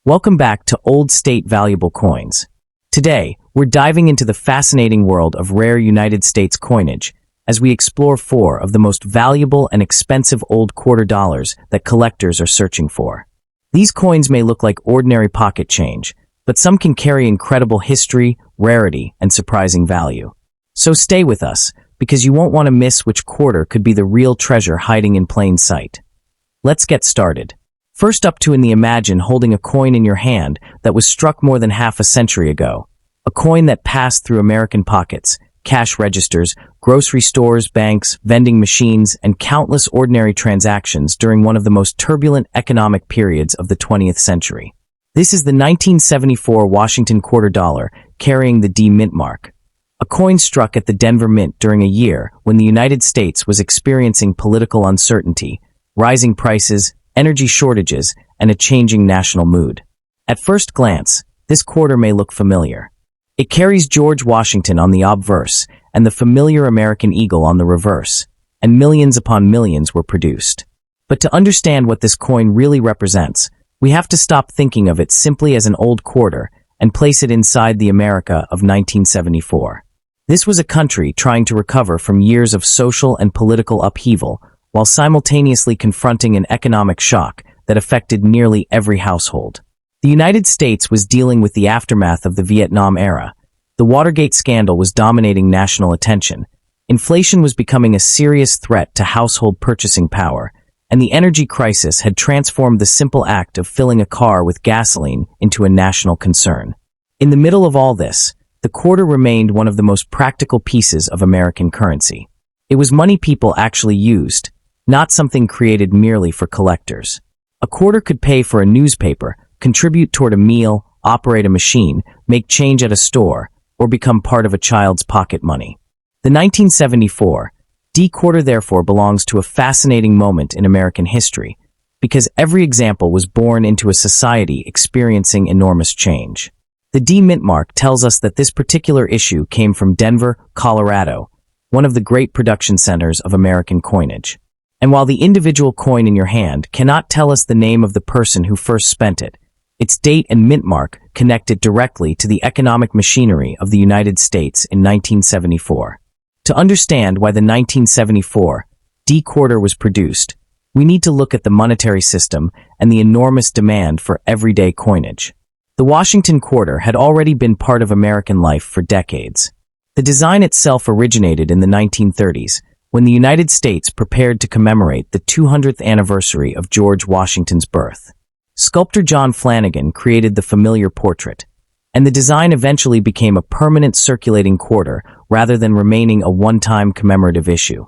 Welcome back to Old State Valuable Coins. Today, we're diving into the fascinating world of rare United States coinage as we explore four of the most valuable and expensive old quarter dollars that collectors are searching for. These coins may look like ordinary pocket change, but some can carry incredible history, rarity, and surprising value. So stay with us, because you won't want to miss which quarter could be the real treasure hiding in plain sight. Let's get started. First up imagine holding a coin in your hand that was struck more than half a century ago. A coin that passed through American pockets, cash registers, grocery stores, banks, vending machines, and countless ordinary transactions during one of the most turbulent economic periods of the 20th century. This is the 1974 Washington quarter dollar, carrying the D Mint mark. A coin struck at the Denver Mint during a year when the United States was experiencing political uncertainty, rising prices, energy shortages, and a changing national mood. At first glance, this quarter may look familiar. It carries George Washington on the obverse and the familiar American eagle on the reverse, and millions upon millions were produced. But to understand what this coin really represents, we have to stop thinking of it simply as an old quarter and place it inside the America of 1974. This was a country trying to recover from years of social and political upheaval while simultaneously confronting an economic shock that affected nearly every household. The United States was dealing with the aftermath of the Vietnam era. The Watergate scandal was dominating national attention. Inflation was becoming a serious threat to household purchasing power, and the energy crisis had transformed the simple act of filling a car with gasoline into a national concern. In the middle of all this, the quarter remained one of the most practical pieces of American currency. It was money people actually used, not something created merely for collectors. A quarter could pay for a newspaper, contribute toward a meal, operate a machine, make change at a store, or become part of a child's pocket money. The 1974 D quarter therefore belongs to a fascinating moment in American history, because every example was born into a society experiencing enormous change. The D Mint mark tells us that this particular issue came from Denver, Colorado, one of the great production centers of American coinage. And while the individual coin in your hand cannot tell us the name of the person who first spent it, its date and mint mark connect it directly to the economic machinery of the United States in 1974. To understand why the 1974 D quarter was produced, we need to look at the monetary system and the enormous demand for everyday coinage. The Washington quarter had already been part of American life for decades. The design itself originated in the 1930s, when the United States prepared to commemorate the 200th anniversary of George Washington's birth. Sculptor John Flanagan created the familiar portrait, and the design eventually became a permanent circulating quarter rather than remaining a one-time commemorative issue.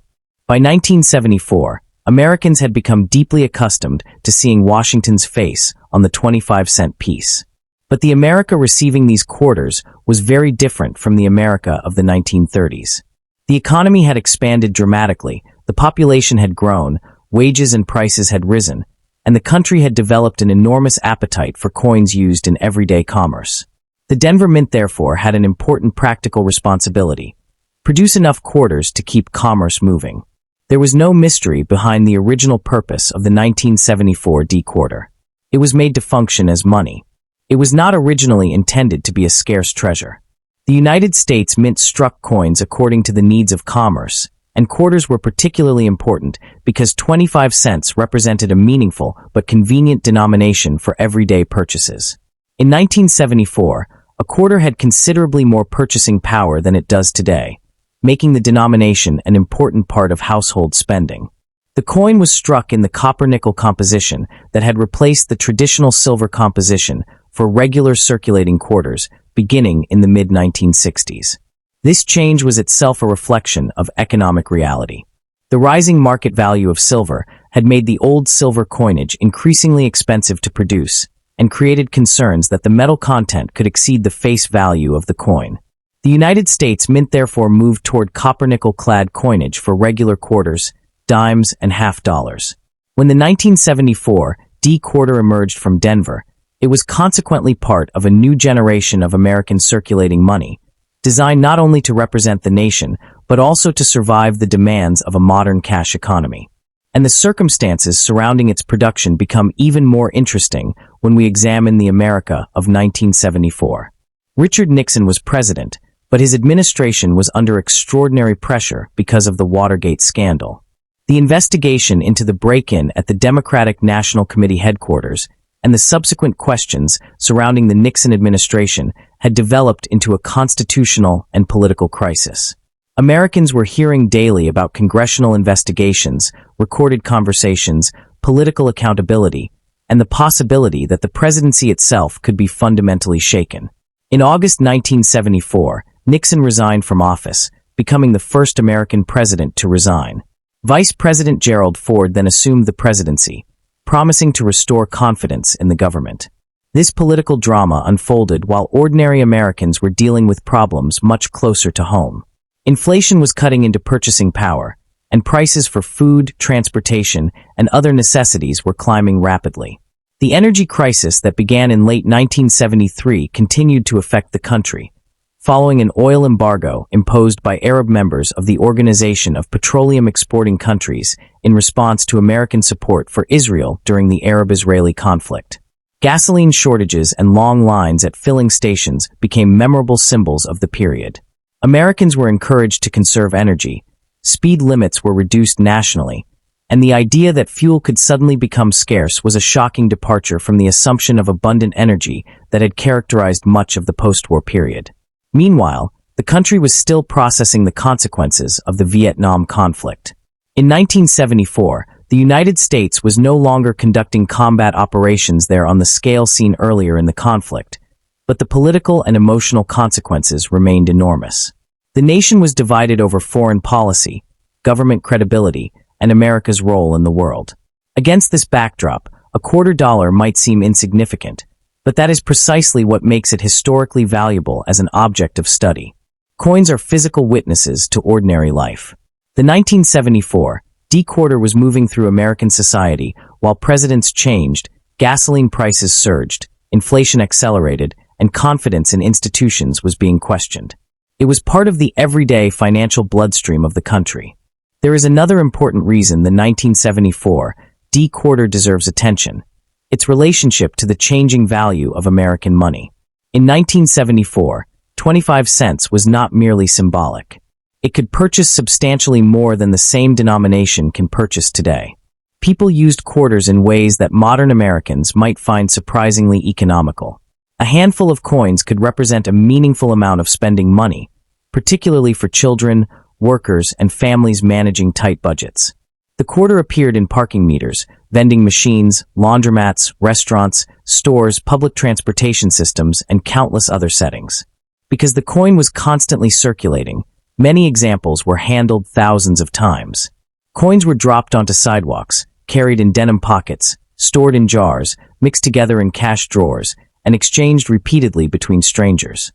By 1974, Americans had become deeply accustomed to seeing Washington's face on the 25-cent piece. But the America receiving these quarters was very different from the America of the 1930s. The economy had expanded dramatically, the population had grown, wages and prices had risen, and the country had developed an enormous appetite for coins used in everyday commerce. The Denver Mint, therefore, had an important practical responsibility: produce enough quarters to keep commerce moving. There was no mystery behind the original purpose of the 1974 D quarter. It was made to function as money. It was not originally intended to be a scarce treasure. The United States Mint struck coins according to the needs of commerce, and quarters were particularly important because 25 cents represented a meaningful but convenient denomination for everyday purchases. In 1974, a quarter had considerably more purchasing power than it does today, making the denomination an important part of household spending. The coin was struck in the copper-nickel composition that had replaced the traditional silver composition for regular circulating quarters, beginning in the mid-1960s. This change was itself a reflection of economic reality. The rising market value of silver had made the old silver coinage increasingly expensive to produce and created concerns that the metal content could exceed the face value of the coin. The United States Mint therefore moved toward copper-nickel-clad coinage for regular quarters, dimes, and half dollars. When the 1974 D quarter emerged from Denver, it was consequently part of a new generation of American circulating money, designed not only to represent the nation, but also to survive the demands of a modern cash economy. And the circumstances surrounding its production become even more interesting when we examine the America of 1974. Richard Nixon was president, but his administration was under extraordinary pressure because of the Watergate scandal. The investigation into the break-in at the Democratic National Committee headquarters and the subsequent questions surrounding the Nixon administration had developed into a constitutional and political crisis. Americans were hearing daily about congressional investigations, recorded conversations, political accountability, and the possibility that the presidency itself could be fundamentally shaken. In August 1974, Nixon resigned from office, becoming the first American president to resign. Vice President Gerald Ford then assumed the presidency, promising to restore confidence in the government. This political drama unfolded while ordinary Americans were dealing with problems much closer to home. Inflation was cutting into purchasing power, and prices for food, transportation, and other necessities were climbing rapidly. The energy crisis that began in late 1973 continued to affect the country, following an oil embargo imposed by Arab members of the Organization of Petroleum Exporting Countries in response to American support for Israel during the Arab-Israeli conflict. Gasoline shortages and long lines at filling stations became memorable symbols of the period. Americans were encouraged to conserve energy, speed limits were reduced nationally, and the idea that fuel could suddenly become scarce was a shocking departure from the assumption of abundant energy that had characterized much of the post-war period. Meanwhile, the country was still processing the consequences of the Vietnam conflict. In 1974, the United States was no longer conducting combat operations there on the scale seen earlier in the conflict, but the political and emotional consequences remained enormous. The nation was divided over foreign policy, government credibility, and America's role in the world. Against this backdrop, a $quarter might seem insignificant, but that is precisely what makes it historically valuable as an object of study. Coins are physical witnesses to ordinary life. The 1974 D-quarter was moving through American society while presidents changed, gasoline prices surged, inflation accelerated, and confidence in institutions was being questioned. It was part of the everyday financial bloodstream of the country. There is another important reason the 1974 D-quarter deserves attention: its relationship to the changing value of American money. In 1974, 25 cents was not merely symbolic. It could purchase substantially more than the same denomination can purchase today. People used quarters in ways that modern Americans might find surprisingly economical. A handful of coins could represent a meaningful amount of spending money, particularly for children, workers, and families managing tight budgets. The quarter appeared in parking meters, vending machines, laundromats, restaurants, stores, public transportation systems, and countless other settings. Because the coin was constantly circulating, many examples were handled thousands of times. Coins were dropped onto sidewalks, carried in denim pockets, stored in jars, mixed together in cash drawers, and exchanged repeatedly between strangers.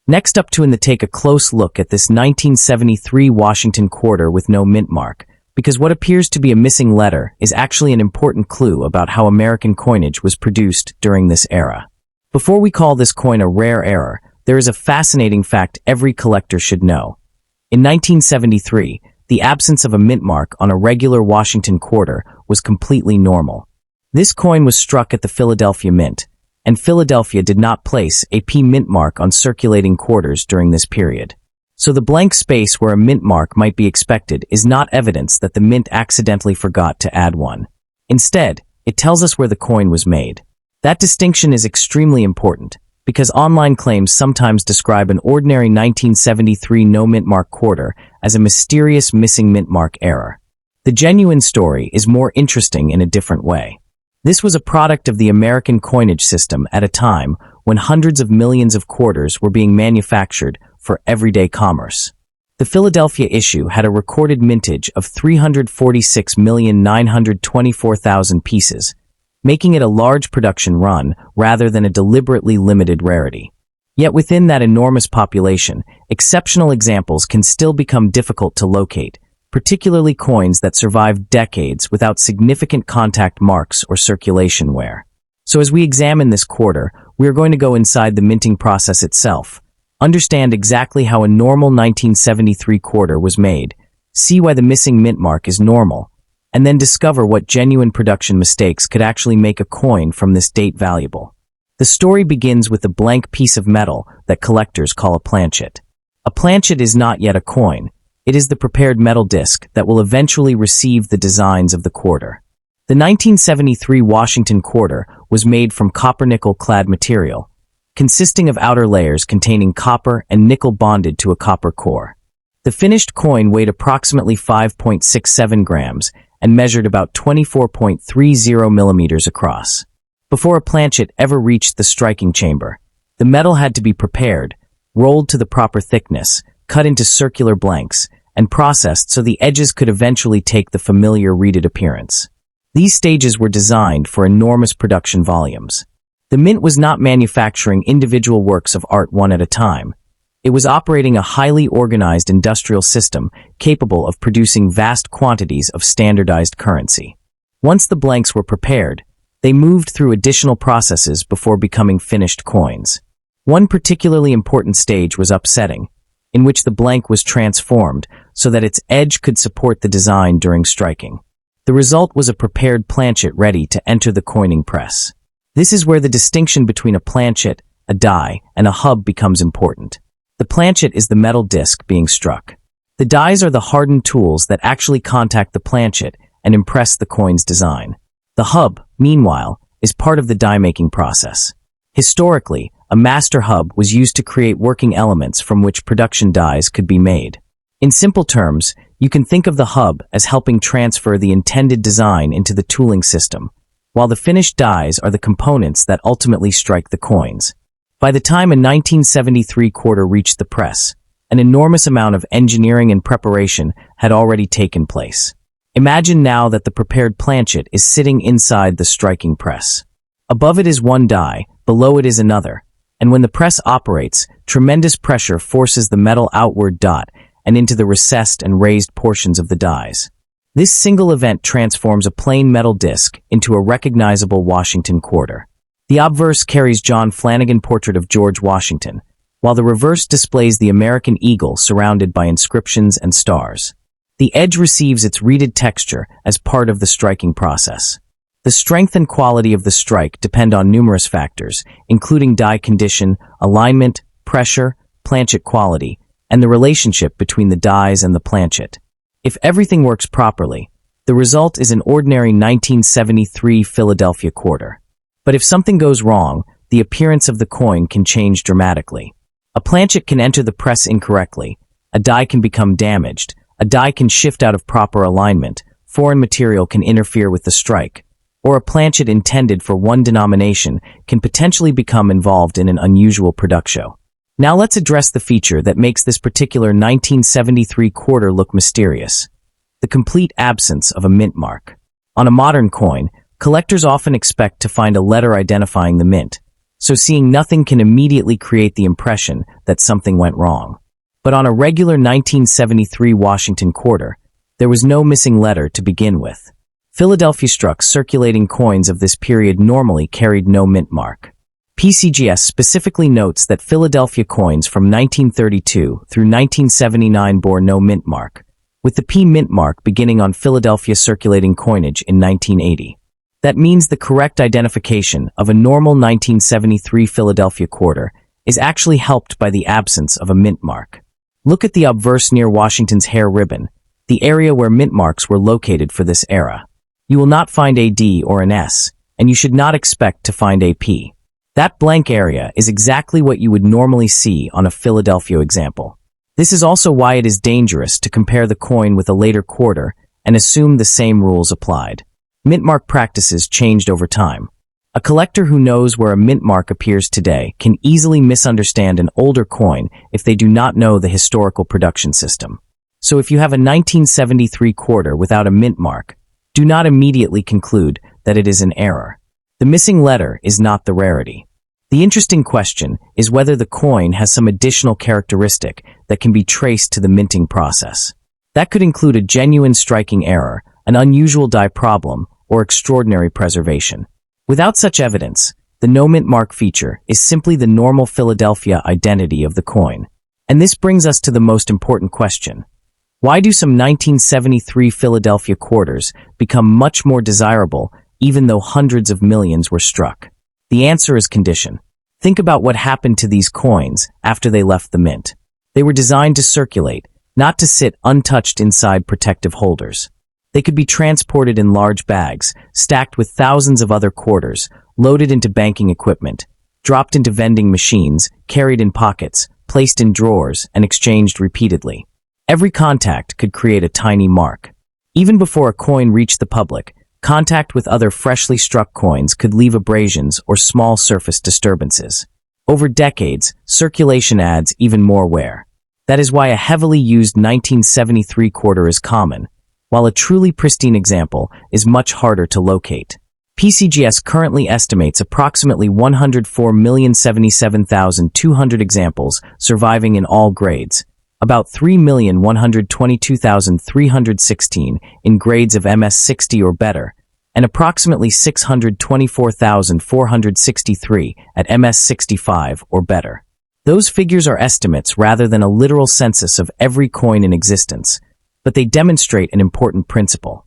Next up to take a close look at this 1973 Washington quarter with no mint mark, because what appears to be a missing letter is actually an important clue about how American coinage was produced during this era. Before we call this coin a rare error, there is a fascinating fact every collector should know. In 1973, the absence of a mint mark on a regular Washington quarter was completely normal. This coin was struck at the Philadelphia Mint, and Philadelphia did not place a P mint mark on circulating quarters during this period. So the blank space where a mint mark might be expected is not evidence that the mint accidentally forgot to add one. Instead, it tells us where the coin was made. That distinction is extremely important, because online claims sometimes describe an ordinary 1973 no mint mark quarter as a mysterious missing mint mark error. The genuine story is more interesting in a different way. This was a product of the American coinage system at a time when hundreds of millions of quarters were being manufactured for everyday commerce. The Philadelphia issue had a recorded mintage of 346,924,000 pieces, making it a large production run rather than a deliberately limited rarity. Yet within that enormous population, exceptional examples can still become difficult to locate, particularly coins that survived decades without significant contact marks or circulation wear. So as we examine this quarter, we are going to go inside the minting process itself, understand exactly how a normal 1973 quarter was made, see why the missing mint mark is normal, and then discover what genuine production mistakes could actually make a coin from this date valuable. The story begins with a blank piece of metal that collectors call a planchet. A planchet is not yet a coin. It is the prepared metal disc that will eventually receive the designs of the quarter. The 1973 Washington quarter was made from copper-nickel-clad material, consisting of outer layers containing copper and nickel bonded to a copper core. The finished coin weighed approximately 5.67 grams and measured about 24.30 millimeters across. Before a planchet ever reached the striking chamber, the metal had to be prepared, rolled to the proper thickness, cut into circular blanks, and processed so the edges could eventually take the familiar reeded appearance. These stages were designed for enormous production volumes. The mint was not manufacturing individual works of art one at a time. It was operating a highly organized industrial system capable of producing vast quantities of standardized currency. Once the blanks were prepared, they moved through additional processes before becoming finished coins. One particularly important stage was upsetting, in which the blank was transformed so that its edge could support the design during striking. The result was a prepared planchet ready to enter the coining press. This is where the distinction between a planchet, a die, and a hub becomes important. The planchet is the metal disc being struck. The dies are the hardened tools that actually contact the planchet and impress the coin's design. The hub, meanwhile, is part of the die-making process. Historically, a master hub was used to create working elements from which production dies could be made. In simple terms, you can think of the hub as helping transfer the intended design into the tooling system, while the finished dies are the components that ultimately strike the coins. By the time a 1973 quarter reached the press, an enormous amount of engineering and preparation had already taken place. Imagine now that the prepared planchet is sitting inside the striking press. Above it is one die, below it is another, and when the press operates, tremendous pressure forces the metal outward and into the recessed and raised portions of the dies. This single event transforms a plain metal disc into a recognizable Washington quarter. The obverse carries John Flanagan portrait of George Washington, while the reverse displays the American eagle surrounded by inscriptions and stars. The edge receives its reeded texture as part of the striking process. The strength and quality of the strike depend on numerous factors, including die condition, alignment, pressure, planchet quality, and the relationship between the dies and the planchet. If everything works properly, the result is an ordinary 1973 Philadelphia quarter. But if something goes wrong, the appearance of the coin can change dramatically. A planchet can enter the press incorrectly, a die can become damaged, a die can shift out of proper alignment, foreign material can interfere with the strike, or a planchet intended for one denomination can potentially become involved in an unusual production. Now let's address the feature that makes this particular 1973 quarter look mysterious: the complete absence of a mint mark. On a modern coin, collectors often expect to find a letter identifying the mint, so seeing nothing can immediately create the impression that something went wrong. But on a regular 1973 Washington quarter, there was no missing letter to begin with. Philadelphia struck circulating coins of this period normally carried no mint mark. PCGS specifically notes that Philadelphia coins from 1932 through 1979 bore no mint mark, with the P mint mark beginning on Philadelphia circulating coinage in 1980. That means the correct identification of a normal 1973 Philadelphia quarter is actually helped by the absence of a mint mark. Look at the obverse near Washington's hair ribbon, the area where mint marks were located for this era. You will not find a D or an S, and you should not expect to find a P. That blank area is exactly what you would normally see on a Philadelphia example. This is also why it is dangerous to compare the coin with a later quarter and assume the same rules applied. Mint mark practices changed over time. A collector who knows where a mint mark appears today can easily misunderstand an older coin if they do not know the historical production system. So if you have a 1973 quarter without a mint mark, do not immediately conclude that it is an error. The missing letter is not the rarity. The interesting question is whether the coin has some additional characteristic that can be traced to the minting process. That could include a genuine striking error, an unusual die problem, or extraordinary preservation. Without such evidence, the no mint mark feature is simply the normal Philadelphia identity of the coin. And this brings us to the most important question. Why do some 1973 Philadelphia quarters become much more desirable even though hundreds of millions were struck? The answer is condition. Think about what happened to these coins after they left the mint. They were designed to circulate, not to sit untouched inside protective holders. They could be transported in large bags, stacked with thousands of other quarters, loaded into banking equipment, dropped into vending machines, carried in pockets, placed in drawers, and exchanged repeatedly. Every contact could create a tiny mark. Even before a coin reached the public, contact with other freshly struck coins could leave abrasions or small surface disturbances. Over decades, circulation adds even more wear. That is why a heavily used 1973 quarter is common, while a truly pristine example is much harder to locate. PCGS currently estimates approximately 104,077,200 examples surviving in all grades, about 3,122,316 in grades of MS60 or better, and approximately 624,463 at MS65 or better. Those figures are estimates rather than a literal census of every coin in existence, but they demonstrate an important principle.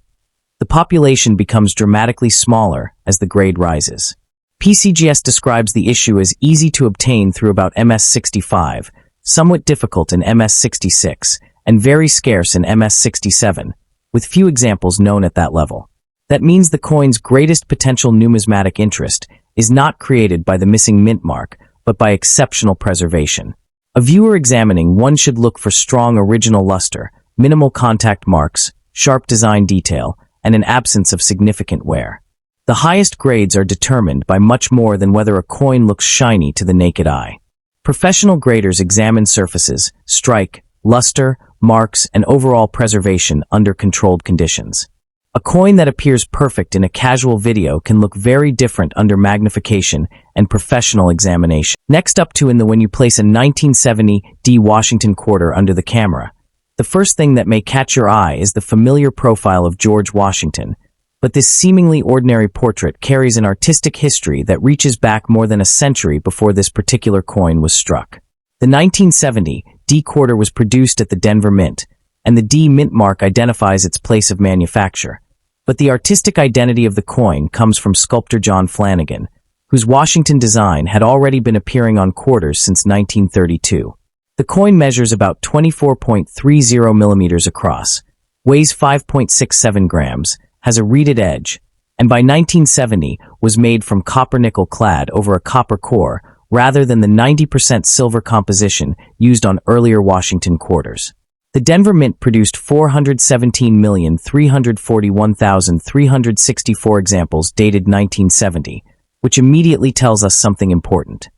The population becomes dramatically smaller as the grade rises. PCGS describes the issue as easy to obtain through about MS65, somewhat difficult in MS66, and very scarce in MS67, with few examples known at that level. That means the coin's greatest potential numismatic interest is not created by the missing mint mark, but by exceptional preservation. A viewer examining one should look for strong original luster, minimal contact marks, sharp design detail, and an absence of significant wear. The highest grades are determined by much more than whether a coin looks shiny to the naked eye. Professional graders examine surfaces, strike, luster, marks, and overall preservation under controlled conditions. A coin that appears perfect in a casual video can look very different under magnification and professional examination. Next up when you place a 1970 D Washington quarter under the camera, the first thing that may catch your eye is the familiar profile of George Washington, but this seemingly ordinary portrait carries an artistic history that reaches back more than a century before this particular coin was struck. The 1970 D quarter was produced at the Denver Mint, and the D mint mark identifies its place of manufacture. But the artistic identity of the coin comes from sculptor John Flanagan, whose Washington design had already been appearing on quarters since 1932. The coin measures about 24.30 millimeters across, weighs 5.67 grams, has a reeded edge, and by 1970 was made from copper-nickel clad over a copper core rather than the 90% silver composition used on earlier Washington quarters. The Denver Mint produced 417,341,364 examples dated 1970, which immediately tells us something important.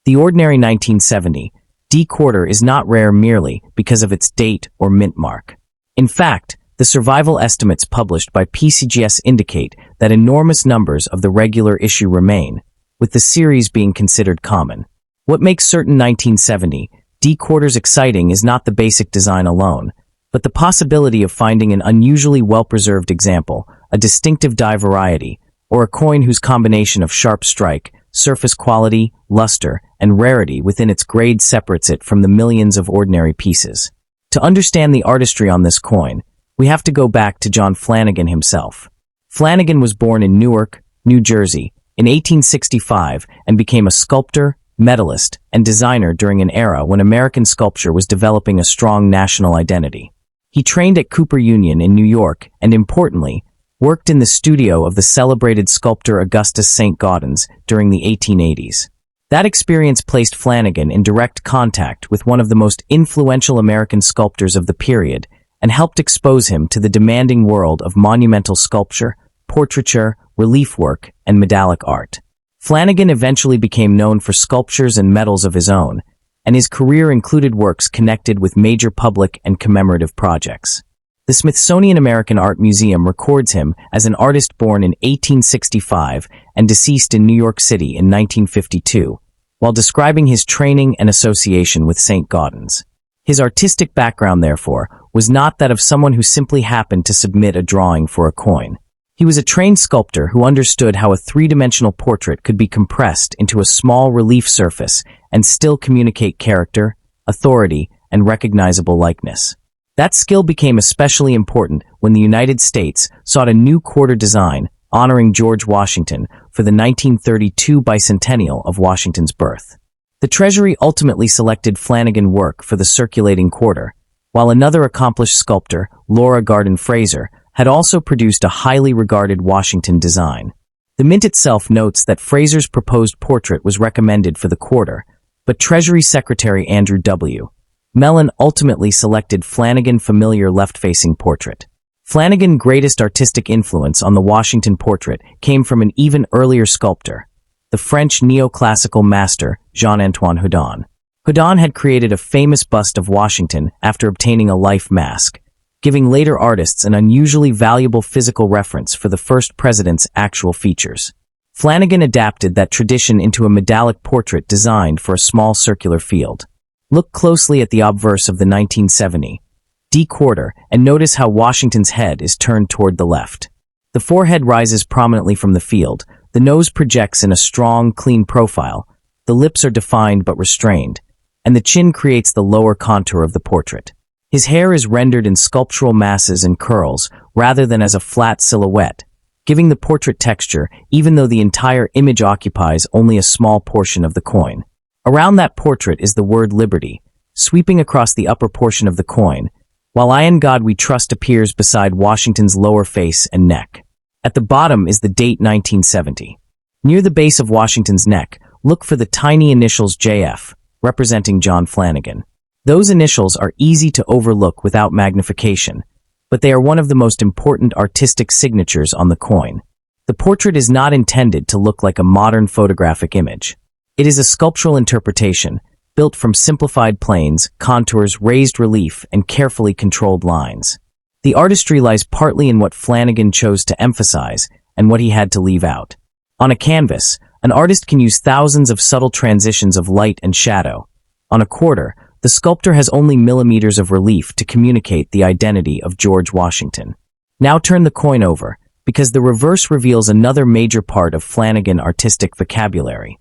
The ordinary 1970 D quarter is not rare merely because of its date or mint mark. In fact, the survival estimates published by PCGS indicate that enormous numbers of the regular issue remain, with the series being considered common. What makes certain 1970 D quarters exciting is not the basic design alone, but the possibility of finding an unusually well-preserved example, a distinctive die variety, or a coin whose combination of sharp strike, surface quality, luster, and rarity within its grade separates it from the millions of ordinary pieces. To understand the artistry on this coin, we have to go back to John Flanagan himself. Flanagan was born in Newark, New Jersey, in 1865 and became a sculptor, medalist, and designer during an era when American sculpture was developing a strong national identity. He trained at Cooper Union in New York and, importantly, worked in the studio of the celebrated sculptor Augustus St. Gaudens during the 1880s. That experience placed Flanagan in direct contact with one of the most influential American sculptors of the period and helped expose him to the demanding world of monumental sculpture, portraiture, relief work, and medallic art. Flanagan eventually became known for sculptures and medals of his own, and his career included works connected with major public and commemorative projects. The Smithsonian American Art Museum records him as an artist born in 1865 and deceased in New York City in 1952, while describing his training and association with St. Gaudens. His artistic background, therefore, was not that of someone who simply happened to submit a drawing for a coin. He was a trained sculptor who understood how a three-dimensional portrait could be compressed into a small relief surface and still communicate character, authority, and recognizable likeness. That skill became especially important when the United States sought a new quarter design honoring George Washington for the 1932 bicentennial of Washington's birth. The Treasury ultimately selected Flanagan work for the circulating quarter, while another accomplished sculptor, Laura Garden Fraser, had also produced a highly regarded Washington design. The Mint itself notes that Fraser's proposed portrait was recommended for the quarter, but Treasury Secretary Andrew W. Mellon ultimately selected Flanagan's familiar left-facing portrait. Flanagan's greatest artistic influence on the Washington portrait came from an even earlier sculptor, the French neoclassical master Jean-Antoine Houdon. Houdon had created a famous bust of Washington after obtaining a life mask, giving later artists an unusually valuable physical reference for the first president's actual features. Flanagan adapted that tradition into a medallic portrait designed for a small circular field. Look closely at the obverse of the 1970 D quarter and notice how Washington's head is turned toward the left. The forehead rises prominently from the field, the nose projects in a strong, clean profile, the lips are defined but restrained, and the chin creates the lower contour of the portrait. His hair is rendered in sculptural masses and curls rather than as a flat silhouette, giving the portrait texture even though the entire image occupies only a small portion of the coin. Around that portrait is the word Liberty, sweeping across the upper portion of the coin, while I in God We Trust appears beside Washington's lower face and neck. At the bottom is the date 1970. Near the base of Washington's neck, look for the tiny initials JF, representing John Flanagan. Those initials are easy to overlook without magnification, but they are one of the most important artistic signatures on the coin. The portrait is not intended to look like a modern photographic image. It is a sculptural interpretation, built from simplified planes, contours, raised relief, and carefully controlled lines. The artistry lies partly in what Flanagan chose to emphasize and what he had to leave out. On a canvas, an artist can use thousands of subtle transitions of light and shadow. On a quarter, the sculptor has only millimeters of relief to communicate the identity of George Washington. Now turn the coin over, because the reverse reveals another major part of Flanagan's artistic vocabulary.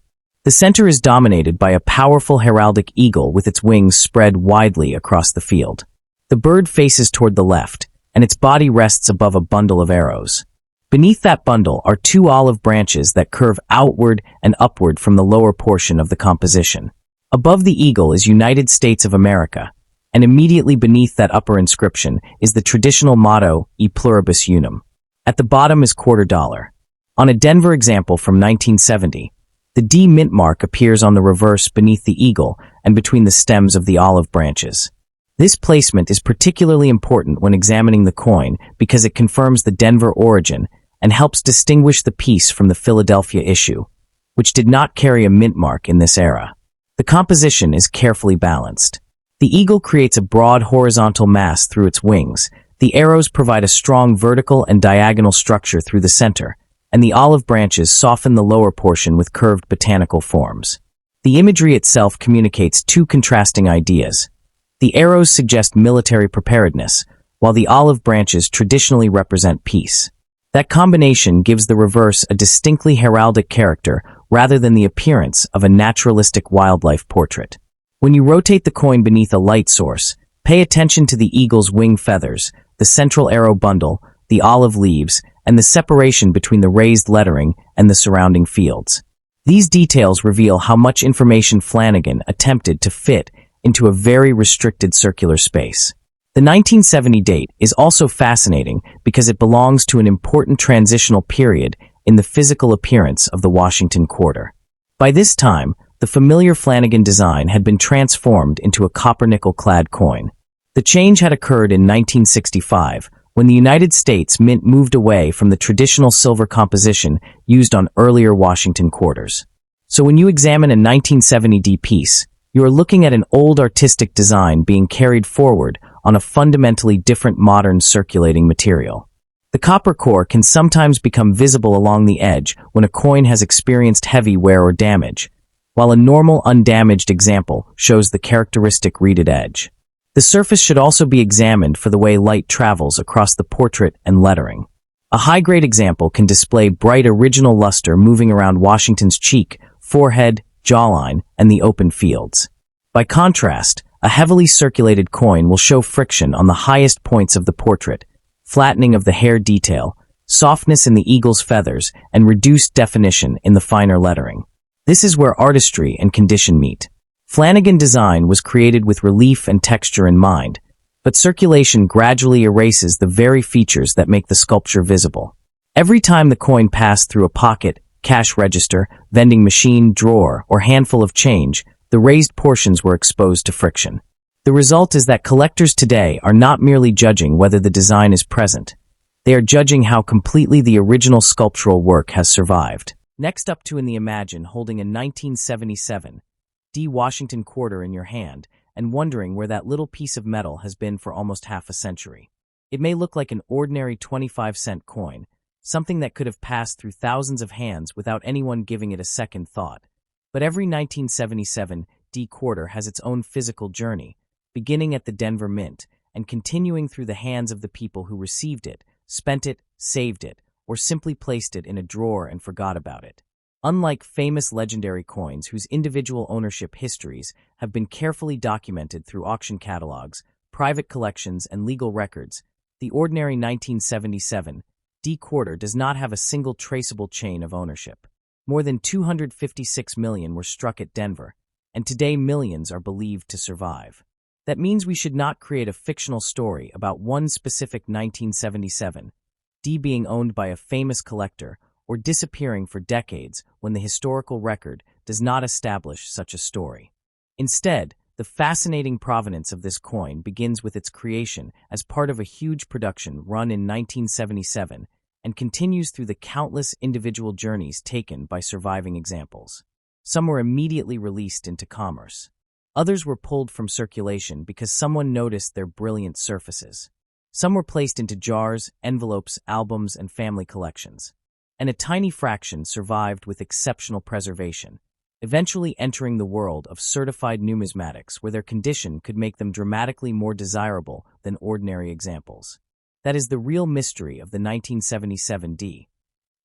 The center is dominated by a powerful heraldic eagle with its wings spread widely across the field. The bird faces toward the left, and its body rests above a bundle of arrows. Beneath that bundle are two olive branches that curve outward and upward from the lower portion of the composition. Above the eagle is United States of America, and immediately beneath that upper inscription is the traditional motto, E pluribus unum. At the bottom is quarter dollar. On a Denver example from 1970, the D mint mark appears on the reverse beneath the eagle and between the stems of the olive branches. This placement is particularly important when examining the coin because it confirms the Denver origin and helps distinguish the piece from the Philadelphia issue, which did not carry a mint mark in this era. The composition is carefully balanced. The eagle creates a broad horizontal mass through its wings, the arrows provide a strong vertical and diagonal structure through the center, and the olive branches soften the lower portion with curved botanical forms. The imagery itself communicates two contrasting ideas. The arrows suggest military preparedness, while the olive branches traditionally represent peace. That combination gives the reverse a distinctly heraldic character rather than the appearance of a naturalistic wildlife portrait. When you rotate the coin beneath a light source, pay attention to the eagle's wing feathers, the central arrow bundle, the olive leaves, and the separation between the raised lettering and the surrounding fields. These details reveal how much information Flanagan attempted to fit into a very restricted circular space. The 1970 date is also fascinating because it belongs to an important transitional period in the physical appearance of the Washington quarter. By this time, the familiar Flanagan design had been transformed into a copper-nickel-clad coin. The change had occurred in 1965, when the United States Mint moved away from the traditional silver composition used on earlier Washington quarters. So when you examine a 1970 D piece, you are looking at an old artistic design being carried forward on a fundamentally different modern circulating material. The copper core can sometimes become visible along the edge when a coin has experienced heavy wear or damage, while a normal undamaged example shows the characteristic reeded edge. The surface should also be examined for the way light travels across the portrait and lettering. A high-grade example can display bright original luster moving around Washington's cheek, forehead, jawline, and the open fields. By contrast, a heavily circulated coin will show friction on the highest points of the portrait, flattening of the hair detail, softness in the eagle's feathers, and reduced definition in the finer lettering. This is where artistry and condition meet. Flanagan design was created with relief and texture in mind, but circulation gradually erases the very features that make the sculpture visible. Every time the coin passed through a pocket, cash register, vending machine, drawer, or handful of change, the raised portions were exposed to friction. The result is that collectors today are not merely judging whether the design is present. They are judging how completely the original sculptural work has survived. Next up to in the imagine holding a 1977 D Washington quarter in your hand and wondering where that little piece of metal has been for almost half a century. It may look like an ordinary 25-cent coin, something that could have passed through thousands of hands without anyone giving it a second thought. But every 1977 D quarter has its own physical journey, beginning at the Denver Mint and continuing through the hands of the people who received it, spent it, saved it, or simply placed it in a drawer and forgot about it. Unlike famous legendary coins whose individual ownership histories have been carefully documented through auction catalogs, private collections, and legal records, the ordinary 1977 D quarter does not have a single traceable chain of ownership. More than 256 million were struck at Denver, and today millions are believed to survive. That means we should not create a fictional story about one specific 1977 D being owned by a famous collector or disappearing for decades when the historical record does not establish such a story. Instead, the fascinating provenance of this coin begins with its creation as part of a huge production run in 1977 and continues through the countless individual journeys taken by surviving examples. Some were immediately released into commerce. Others were pulled from circulation because someone noticed their brilliant surfaces. Some were placed into jars, envelopes, albums, and family collections. And a tiny fraction survived with exceptional preservation, eventually entering the world of certified numismatics where their condition could make them dramatically more desirable than ordinary examples. That is the real mystery of the 1977 D.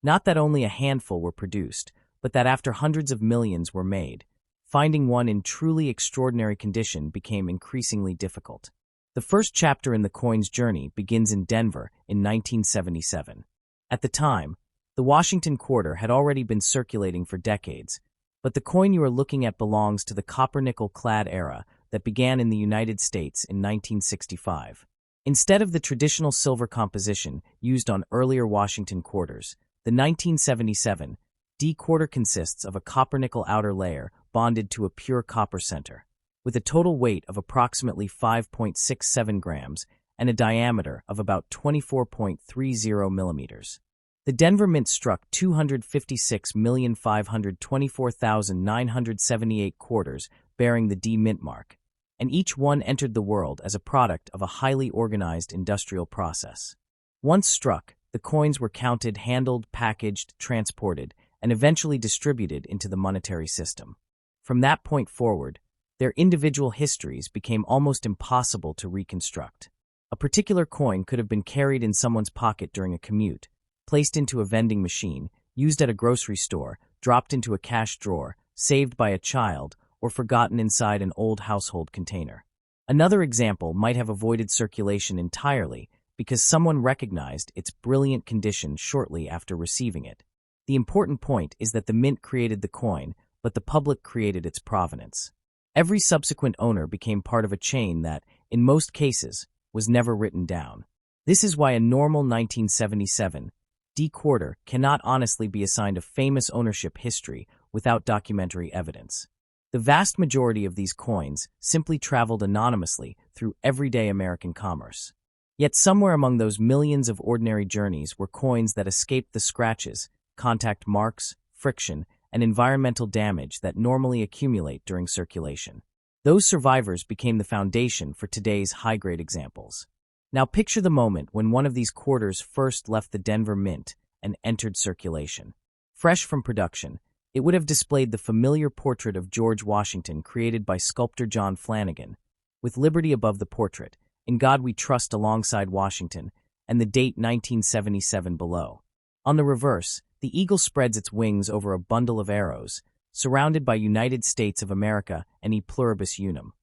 Not that only a handful were produced, but that after hundreds of millions were made, finding one in truly extraordinary condition became increasingly difficult. The first chapter in the coin's journey begins in Denver in 1977. At the time, the Washington quarter had already been circulating for decades, but the coin you are looking at belongs to the copper-nickel-clad era that began in the United States in 1965. Instead of the traditional silver composition used on earlier Washington quarters, the 1977 D quarter consists of a copper-nickel outer layer bonded to a pure copper center, with a total weight of approximately 5.67 grams and a diameter of about 24.30 millimeters. The Denver Mint struck 256,524,978 quarters bearing the D Mint mark, and each one entered the world as a product of a highly organized industrial process. Once struck, the coins were counted, handled, packaged, transported, and eventually distributed into the monetary system. From that point forward, their individual histories became almost impossible to reconstruct. A particular coin could have been carried in someone's pocket during a commute, placed into a vending machine, used at a grocery store, dropped into a cash drawer, saved by a child, or forgotten inside an old household container. Another example might have avoided circulation entirely because someone recognized its brilliant condition shortly after receiving it. The important point is that the mint created the coin, but the public created its provenance. Every subsequent owner became part of a chain that, in most cases, was never written down. This is why a normal 1977 D quarter cannot honestly be assigned a famous ownership history without documentary evidence. The vast majority of these coins simply traveled anonymously through everyday American commerce. Yet somewhere among those millions of ordinary journeys were coins that escaped the scratches, contact marks, friction, and environmental damage that normally accumulate during circulation. Those survivors became the foundation for today's high-grade examples. Now picture the moment when one of these quarters first left the Denver Mint and entered circulation. Fresh from production, it would have displayed the familiar portrait of George Washington created by sculptor John Flanagan, with liberty above the portrait, in God we trust alongside Washington, and the date 1977 below. On the reverse, the eagle spreads its wings over a bundle of arrows, surrounded by United States of America and E pluribus unum.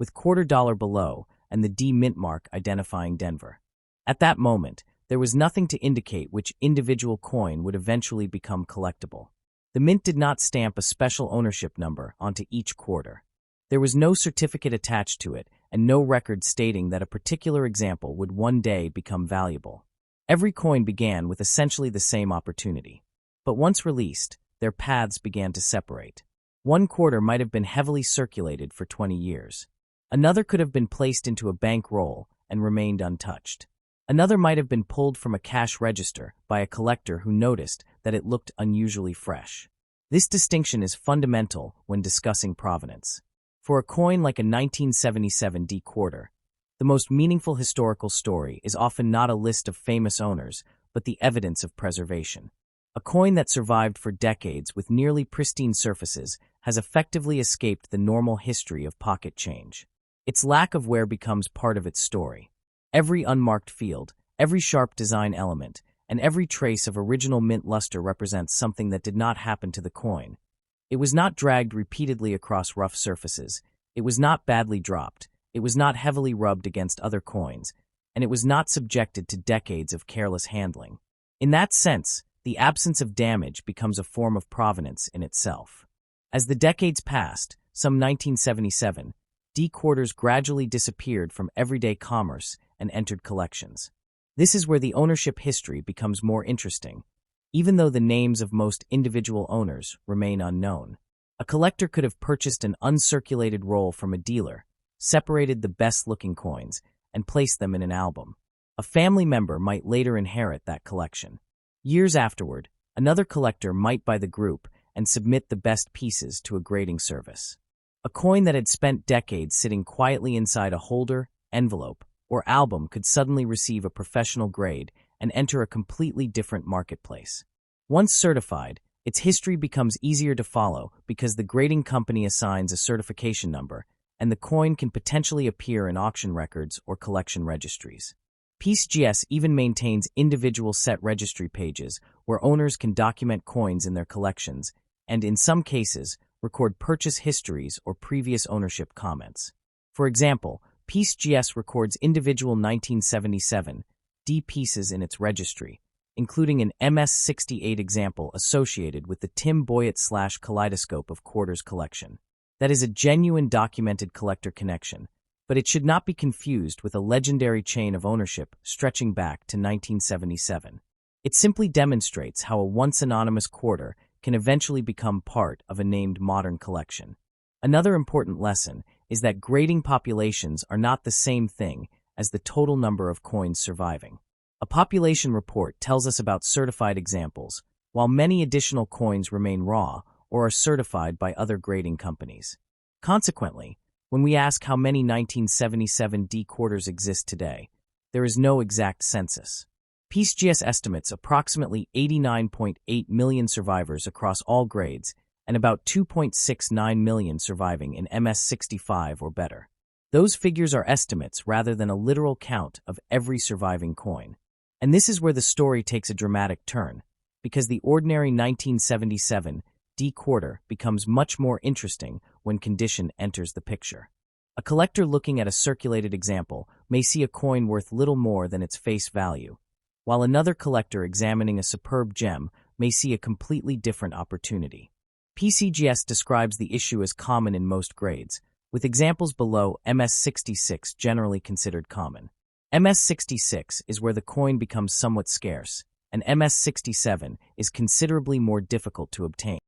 with $quarter below and the D mint mark identifying Denver. At that moment, there was nothing to indicate which individual coin would eventually become collectible. The mint did not stamp a special ownership number onto each quarter. There was no certificate attached to it and no record stating that a particular example would one day become valuable. Every coin began with essentially the same opportunity. But once released, their paths began to separate. One quarter might have been heavily circulated for 20 years. Another could have been placed into a bank roll and remained untouched. Another might have been pulled from a cash register by a collector who noticed that it looked unusually fresh. This distinction is fundamental when discussing provenance. For a coin like a 1977 D quarter, the most meaningful historical story is often not a list of famous owners, but the evidence of preservation. A coin that survived for decades with nearly pristine surfaces has effectively escaped the normal history of pocket change. Its lack of wear becomes part of its story. Every unmarked field, every sharp design element, and every trace of original mint luster represents something that did not happen to the coin. It was not dragged repeatedly across rough surfaces. It was not badly dropped. It was not heavily rubbed against other coins, and it was not subjected to decades of careless handling. In that sense, the absence of damage becomes a form of provenance in itself. As the decades passed, some 1977, D quarters gradually disappeared from everyday commerce and entered collections. This is where the ownership history becomes more interesting, even though the names of most individual owners remain unknown. A collector could have purchased an uncirculated roll from a dealer, separated the best-looking coins, and placed them in an album. A family member might later inherit that collection. Years afterward, another collector might buy the group and submit the best pieces to a grading service. A coin that had spent decades sitting quietly inside a holder, envelope, or album could suddenly receive a professional grade and enter a completely different marketplace. Once certified, its history becomes easier to follow because the grading company assigns a certification number, and the coin can potentially appear in auction records or collection registries. PCGS even maintains individual set registry pages where owners can document coins in their collections and, in some cases, record purchase histories or previous ownership comments. For example, PCGS records individual 1977 D pieces in its registry, including an MS-68 example associated with the Tim Boyett/Kaleidoscope of Quarters collection. That is a genuine documented collector connection, but it should not be confused with a legendary chain of ownership stretching back to 1977. It simply demonstrates how a once anonymous quarter can eventually become part of a named modern collection. Another important lesson is that grading populations are not the same thing as the total number of coins surviving. A population report tells us about certified examples, while many additional coins remain raw or are certified by other grading companies. Consequently, when we ask how many 1977 D quarters exist today, there is no exact census. PCGS estimates approximately 89.8 million survivors across all grades and about 2.69 million surviving in MS-65 or better. Those figures are estimates rather than a literal count of every surviving coin. And this is where the story takes a dramatic turn, because the ordinary 1977 D quarter becomes much more interesting when condition enters the picture. A collector looking at a circulated example may see a coin worth little more than its face value, while another collector examining a superb gem may see a completely different opportunity. PCGS describes the issue as common in most grades, with examples below MS-66 generally considered common. MS-66 is where the coin becomes somewhat scarce, and MS-67 is considerably more difficult to obtain.